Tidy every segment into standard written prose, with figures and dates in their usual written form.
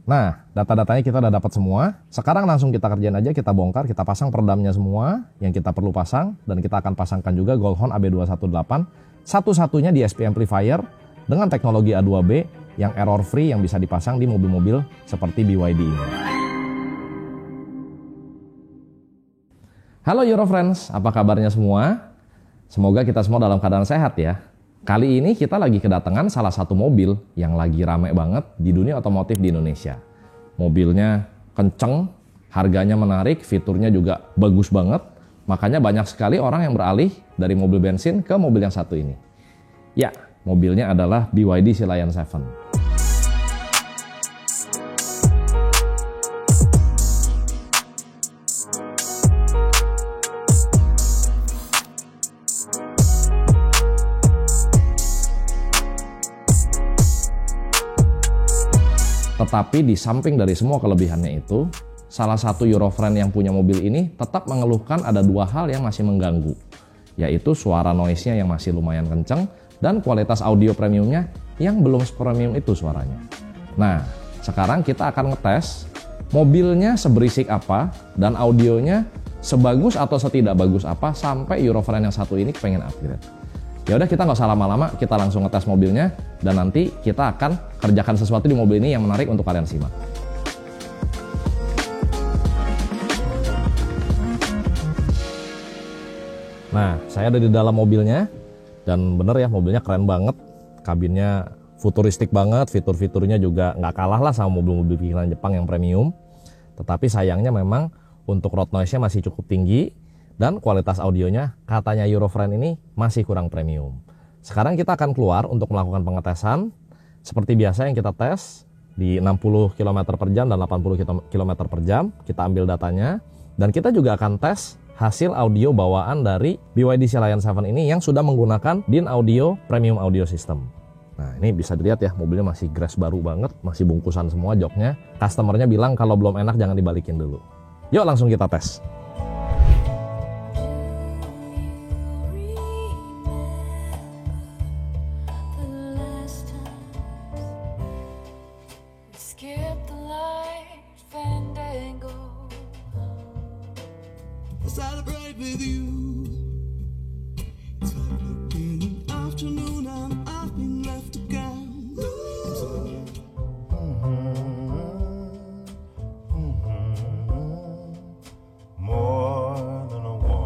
Nah, data-datanya kita udah dapat semua. Sekarang langsung kita kerjain aja, kita bongkar, kita pasang peredamnya semua yang kita perlu pasang. Dan kita akan pasangkan juga Goldhorn AB218, satu-satunya DSP amplifier dengan teknologi A2B yang error free yang bisa dipasang di mobil-mobil seperti BYD ini. Halo Eurofriends, apa kabarnya semua? Semoga kita semua dalam keadaan sehat ya. Kali ini kita lagi kedatangan salah satu mobil yang lagi rame banget di dunia otomotif di Indonesia. Mobilnya kenceng, harganya menarik, fiturnya juga bagus banget. Makanya banyak sekali orang yang beralih dari mobil bensin ke mobil yang satu ini. Ya, mobilnya adalah BYD Sea Lion 7. Tetapi di samping dari semua kelebihannya itu, salah satu Eurofriend yang punya mobil ini tetap mengeluhkan ada dua hal yang masih mengganggu, yaitu suara noise-nya yang masih lumayan kenceng dan kualitas audio premiumnya yang belum sepremium itu suaranya. Nah, sekarang kita akan ngetes mobilnya seberisik apa dan audionya sebagus atau setidak bagus apa sampai Eurofriend yang satu ini pengen upgrade. Ya udah, kita nggak usah lama-lama, kita langsung ngetes mobilnya dan nanti kita akan kerjakan sesuatu di mobil ini yang menarik untuk kalian simak. Nah, saya ada di dalam mobilnya dan bener ya, mobilnya keren banget, kabinnya futuristik banget, fitur-fiturnya juga nggak kalah lah sama mobil-mobil bikinan Jepang yang premium. Tetapi sayangnya memang untuk road noise-nya masih cukup tinggi. Dan kualitas audionya katanya Eurofriend ini masih kurang premium. Sekarang kita akan keluar untuk melakukan pengetesan. Seperti biasa yang kita tes di 60 km per jam dan 80 km per jam. Kita ambil datanya. Dan kita juga akan tes hasil audio bawaan dari BYD Sea Lion 7 ini yang sudah menggunakan DIN Audio Premium Audio System. Nah, ini bisa dilihat ya, mobilnya masih grass baru banget, masih bungkusan semua joknya. Customernya bilang kalau belum enak jangan dibalikin dulu. Yuk langsung kita tes. Celebrate with you. It's 5 o'clock in the afternoon and I've been left again. More than a woman.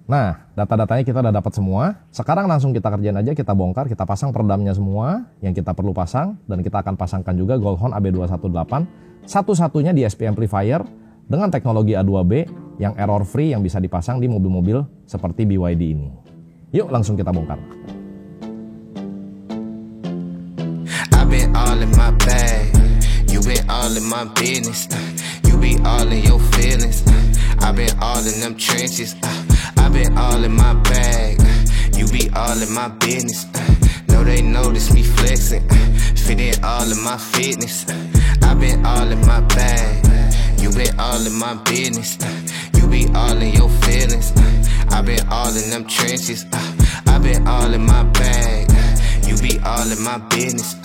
Nah, data-datanya kita udah dapat semua. Sekarang langsung kita kerjain aja, kita bongkar, kita pasang peredamnya semua yang kita perlu pasang. Dan kita akan pasangkan juga Goldhorn AB218, satu-satunya DSP amplifier dengan teknologi A2B yang error free yang bisa dipasang di mobil-mobil seperti BYD ini. Yuk langsung kita bongkar. I've been all in my bag, you been all in my business, you be all in your feelings, I've been all in them trenches, I've been all in my bag, you be all in my business, know they notice me flexing, fit in all in my fitness, I've been all in my bag, you been all in my business, you be all in your feelings, I've been all in them trenches, I've been all in my bag, you be all in my business,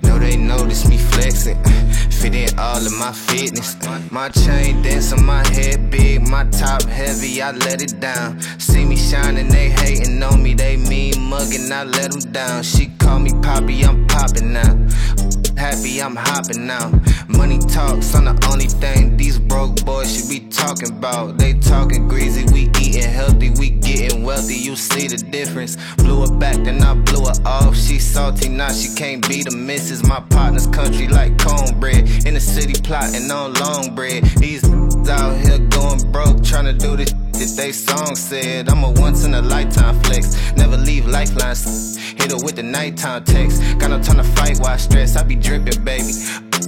know they notice me flexing, fit in all of my fitness. My chain dance on my head big, my top heavy, I let it down. See me shining, they hating on me, they mean mugging, I let them down. She call me Poppy, I'm popping now. Happy, I'm I'm hopping out. Money talks, I'm the only thing these broke boys should be talking about. They talking greasy, we eating healthy, we getting wealthy. You see the difference. Blew her back, then I blew her off. She salty, now she can't be the missus. My partner's country like cornbread. In the city plotting on long bread. These out here going broke, trying to do this that they song said. I'm a once in a lifetime flex. Never leave lifelines. Hit her with the nighttime text. Got no time to fight while I stress. I be dripping, baby.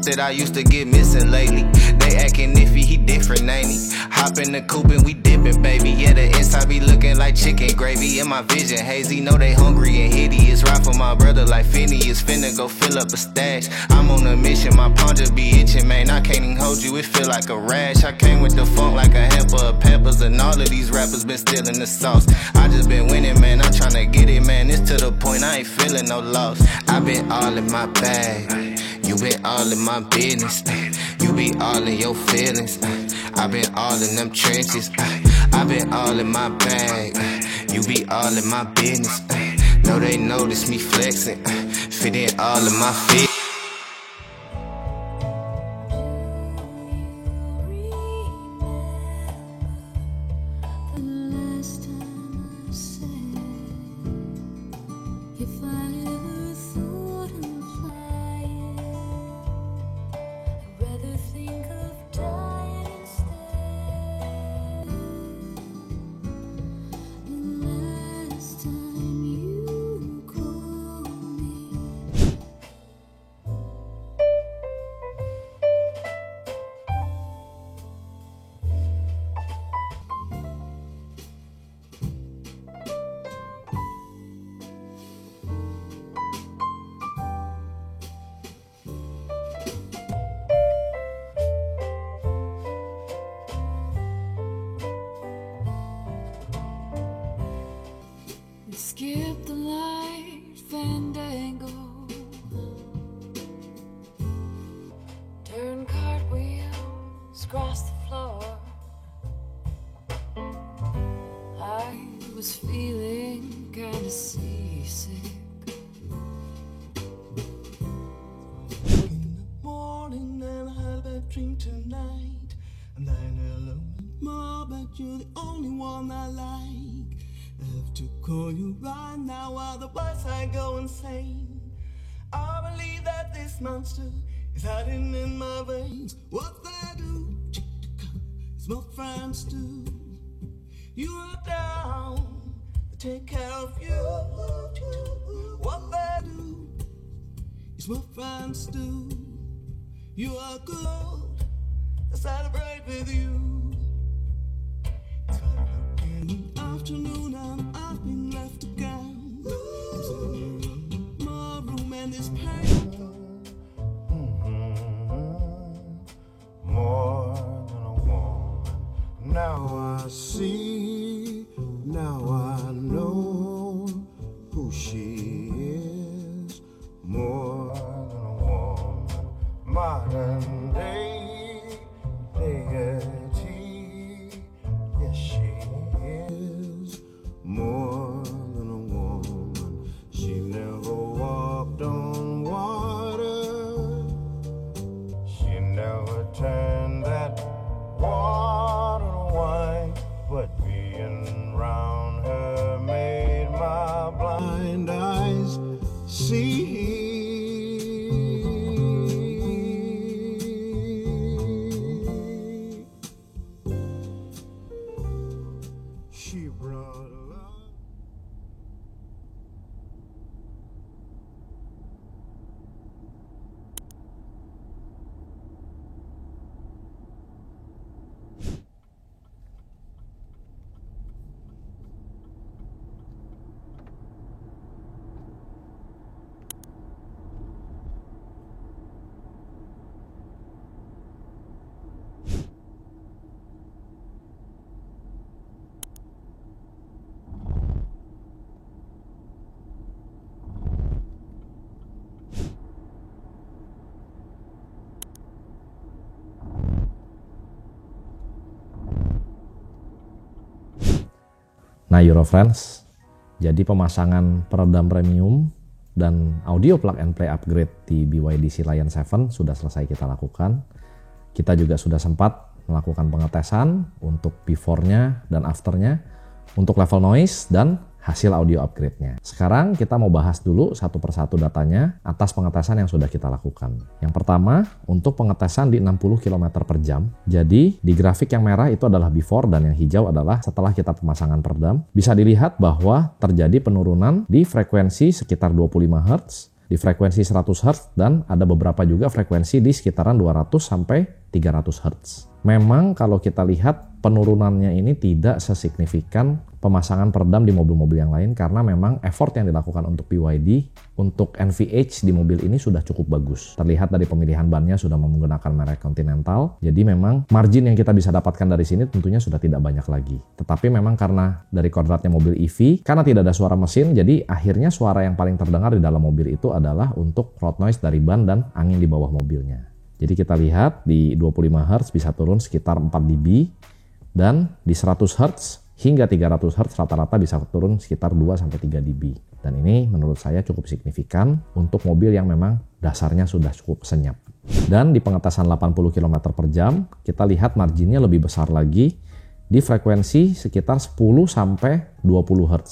That I used to get missing lately. They acting iffy, he different, ain't he? Hop in the coupe and we dipping, baby. Yeah, the inside be looking like chicken gravy. In my vision, hazy. Know they hungry and hideous. Ride for my brother like Phineas. Finna go fill up a stash. I'm on a mission, my palm just be itching, man. I can't even hold you, it feel like a rash. I came with the funk like a hamper of Pampers. And all of these rappers been stealing the sauce. I just been winning, man. I'm tryna get it, man. It's to the point I ain't feeling no loss. I been all in my bag. You been all in my business. You be all in your feelings. I been all in them trenches. I been all in my bag. You be all in my business. Know they notice me flexing. Fit in all of my feet. Skip the light fandango, turn cartwheels across the floor. I was feeling kinda seasick. In the morning and I had a bad dream tonight. I'm lying alone in my bed, you're the only one I like. I have to call you right now, otherwise I go insane. I believe that this monster is hiding in my veins. What they do, is my friends do. You are down, they take care of you. What they do, is what friends do. You are good, I celebrate with you. It's 5 o'clock in the afternoon and I've been left again. I'm sitting in my room and this pain. More than a woman. Now I see, now I know who she is. More than a woman. Modern day deity. Yes, she is more than a woman. She never walked on water. She never turned that water to wine. But being round her made my blind eyes see. She brought love. Nah Eurofriends, jadi pemasangan peredam premium dan audio plug and play upgrade di BYD Sea Lion 7 sudah selesai kita lakukan. Kita juga sudah sempat melakukan pengetesan untuk before-nya dan after-nya, untuk level noise dan hasil audio upgrade-nya. Sekarang kita mau bahas dulu satu persatu datanya atas pengetesan yang sudah kita lakukan. Yang pertama, untuk pengetesan di 60 km per jam. Jadi, di grafik yang merah itu adalah before dan yang hijau adalah setelah kita pemasangan peredam. Bisa dilihat bahwa terjadi penurunan di frekuensi sekitar 25 Hz, di frekuensi 100 Hz, dan ada beberapa juga frekuensi di sekitaran 200 sampai 300 Hz. Memang kalau kita lihat penurunannya ini tidak sesignifikan pemasangan peredam di mobil-mobil yang lain karena memang effort yang dilakukan untuk BYD untuk NVH di mobil ini sudah cukup bagus. Terlihat dari pemilihan bannya sudah menggunakan merek Continental. Jadi memang margin yang kita bisa dapatkan dari sini tentunya sudah tidak banyak lagi. Tetapi memang karena dari kodratnya mobil EV, karena tidak ada suara mesin, jadi akhirnya suara yang paling terdengar di dalam mobil itu adalah untuk road noise dari ban dan angin di bawah mobilnya. Jadi kita lihat di 25 Hz bisa turun sekitar 4 dB dan di 100 Hz hingga 300 Hz rata-rata bisa turun sekitar 2-3 dB. Dan ini menurut saya cukup signifikan untuk mobil yang memang dasarnya sudah cukup senyap. Dan di pengetesan 80 km per jam kita lihat marginnya lebih besar lagi di frekuensi sekitar 10-20 Hz.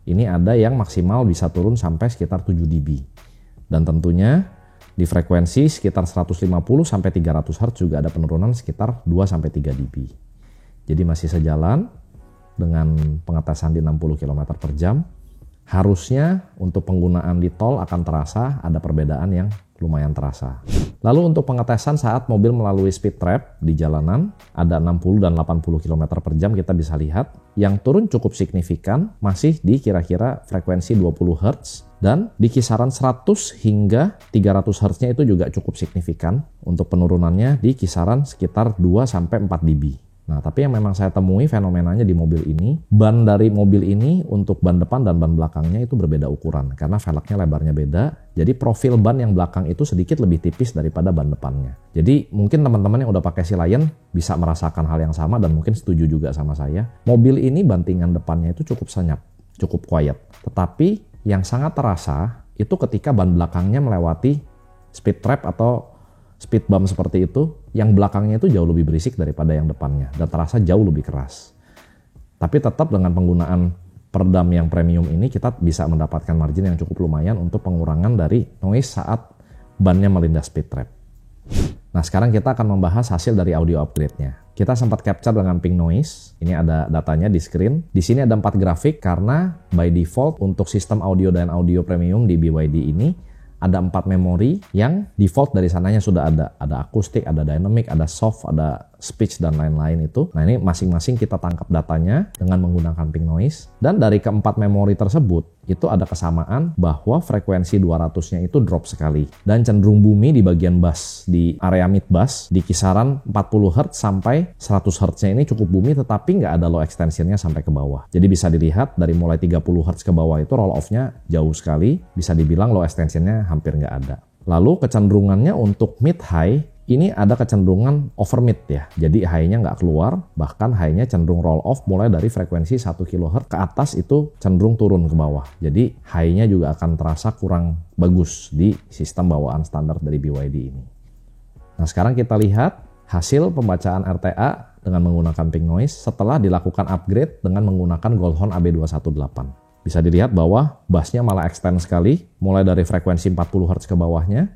Ini ada yang maksimal bisa turun sampai sekitar 7 dB. Dan tentunya di frekuensi sekitar 150-300 Hz juga ada penurunan sekitar 2-3 dB. Jadi masih sejalan dengan pengetesan di 60 km per jam. Harusnya untuk penggunaan di tol akan terasa ada perbedaan yang lumayan terasa. Lalu untuk pengetesan saat mobil melalui speed trap di jalanan ada 60 dan 80 km per jam kita bisa lihat yang turun cukup signifikan masih di kira-kira frekuensi 20 Hz dan di kisaran 100 hingga 300 Hz-nya itu juga cukup signifikan untuk penurunannya di kisaran sekitar 2-4 dB. Nah, tapi yang memang saya temui fenomenanya di mobil ini, ban dari mobil ini untuk ban depan dan ban belakangnya itu berbeda ukuran karena velgnya lebarnya beda. Jadi profil ban yang belakang itu sedikit lebih tipis daripada ban depannya. Jadi mungkin teman-teman yang udah pakai Sea Lion bisa merasakan hal yang sama dan mungkin setuju juga sama saya. Mobil ini bantingan depannya itu cukup senyap, cukup quiet. Tetapi yang sangat terasa itu ketika ban belakangnya melewati speed trap atau speed bump seperti itu, yang belakangnya itu jauh lebih berisik daripada yang depannya dan terasa jauh lebih keras. Tapi tetap dengan penggunaan peredam yang premium ini kita bisa mendapatkan margin yang cukup lumayan untuk pengurangan dari noise saat bannya melindas speed trap. Nah, sekarang kita akan membahas hasil dari audio upgrade-nya. Kita sempat capture dengan pink noise. Ini ada datanya di screen. Di sini ada 4 grafik karena by default untuk sistem audio dan audio premium di BYD ini ada 4 memori yang default dari sananya sudah ada. Ada akustik, ada dynamic, ada soft, ada speech, dan lain-lain itu. Nah, ini masing-masing kita tangkap datanya dengan menggunakan pink noise. Dan dari keempat memori tersebut, itu ada kesamaan bahwa frekuensi 200-nya itu drop sekali. Dan cenderung bumi di bagian bass, di area mid bass, di kisaran 40 Hz sampai 100 Hz-nya ini cukup bumi, tetapi nggak ada low extension-nya sampai ke bawah. Jadi bisa dilihat dari mulai 30 Hz ke bawah itu roll off-nya jauh sekali. Bisa dibilang low extension-nya hampir nggak ada. Lalu kecenderungannya untuk mid high, ini ada kecenderungan over mid ya. Jadi high-nya nggak keluar, bahkan high-nya cenderung roll off mulai dari frekuensi 1 kHz ke atas itu cenderung turun ke bawah. Jadi high-nya juga akan terasa kurang bagus di sistem bawaan standar dari BYD ini. Nah, sekarang kita lihat hasil pembacaan RTA dengan menggunakan pink noise setelah dilakukan upgrade dengan menggunakan Goldhorn AB218. Bisa dilihat bahwa bassnya malah extend sekali, mulai dari frekuensi 40 Hz ke bawahnya.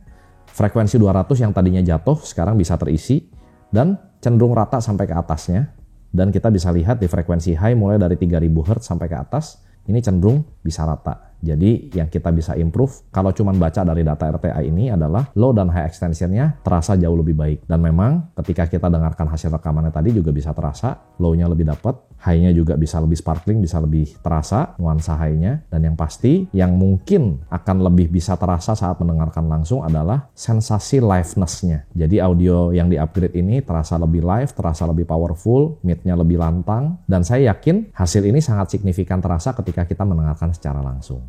Frekuensi 200 yang tadinya jatuh sekarang bisa terisi dan cenderung rata sampai ke atasnya. Dan kita bisa lihat di frekuensi high mulai dari 3000 Hz sampai ke atas, ini cenderung bisa rata. Jadi yang kita bisa improve kalau cuma baca dari data RTA ini adalah low dan high extensionnya terasa jauh lebih baik. Dan memang ketika kita dengarkan hasil rekamannya tadi juga bisa terasa low-nya lebih dapat, high-nya juga bisa lebih sparkling, bisa lebih terasa nuansa high-nya. Dan yang pasti yang mungkin akan lebih bisa terasa saat mendengarkan langsung adalah sensasi liveness-nya. Jadi audio yang di-upgrade ini terasa lebih live, terasa lebih powerful, mid-nya lebih lantang. Dan saya yakin hasil ini sangat signifikan terasa ketika kita mendengarkan secara langsung.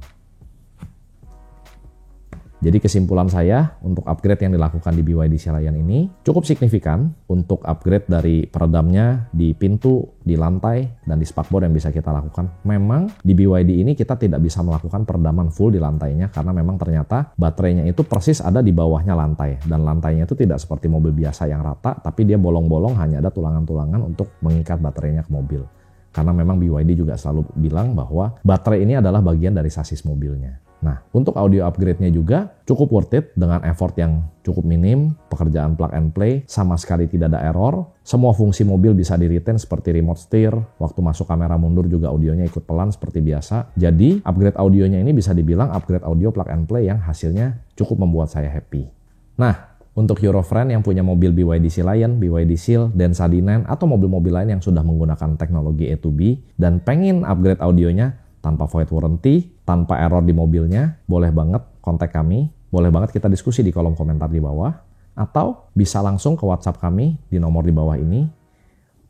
Jadi kesimpulan saya untuk upgrade yang dilakukan di BYD Sealion ini cukup signifikan untuk upgrade dari peredamnya di pintu, di lantai, dan di spakbor yang bisa kita lakukan. Memang di BYD ini kita tidak bisa melakukan peredaman full di lantainya karena memang ternyata baterainya itu persis ada di bawahnya lantai. Dan lantainya itu tidak seperti mobil biasa yang rata, tapi dia bolong-bolong, hanya ada tulangan-tulangan untuk mengikat baterainya ke mobil. Karena memang BYD juga selalu bilang bahwa baterai ini adalah bagian dari sasis mobilnya. Nah, untuk audio upgrade-nya juga cukup worth it dengan effort yang cukup minim, pekerjaan plug and play, sama sekali tidak ada error, semua fungsi mobil bisa di-retain seperti remote steer, waktu masuk kamera mundur juga audionya ikut pelan seperti biasa. Jadi, upgrade audionya ini bisa dibilang upgrade audio plug and play yang hasilnya cukup membuat saya happy. Nah, untuk Eurofriend yang punya mobil BYD Sealion, BYD Seal, Denza D9, atau mobil-mobil lain yang sudah menggunakan teknologi A2B dan pengen upgrade audionya tanpa void warranty, tanpa error di mobilnya, boleh banget kontak kami, boleh banget kita diskusi di kolom komentar di bawah, atau bisa langsung ke WhatsApp kami di nomor di bawah ini.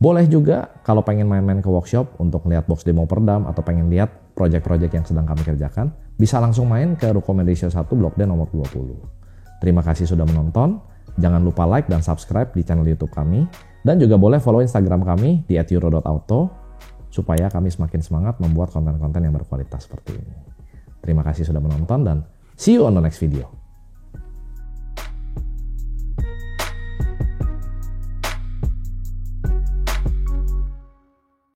Boleh juga kalau pengen main-main ke workshop untuk lihat box demo peredam atau pengen lihat project-project yang sedang kami kerjakan, bisa langsung main ke Ruko Medisio 1 Blok D nomor 20. Terima kasih sudah menonton, jangan lupa like dan subscribe di channel YouTube kami, dan juga boleh follow Instagram kami di @euro.auto, supaya kami semakin semangat membuat konten-konten yang berkualitas seperti ini. Terima kasih sudah menonton dan see you on the next video.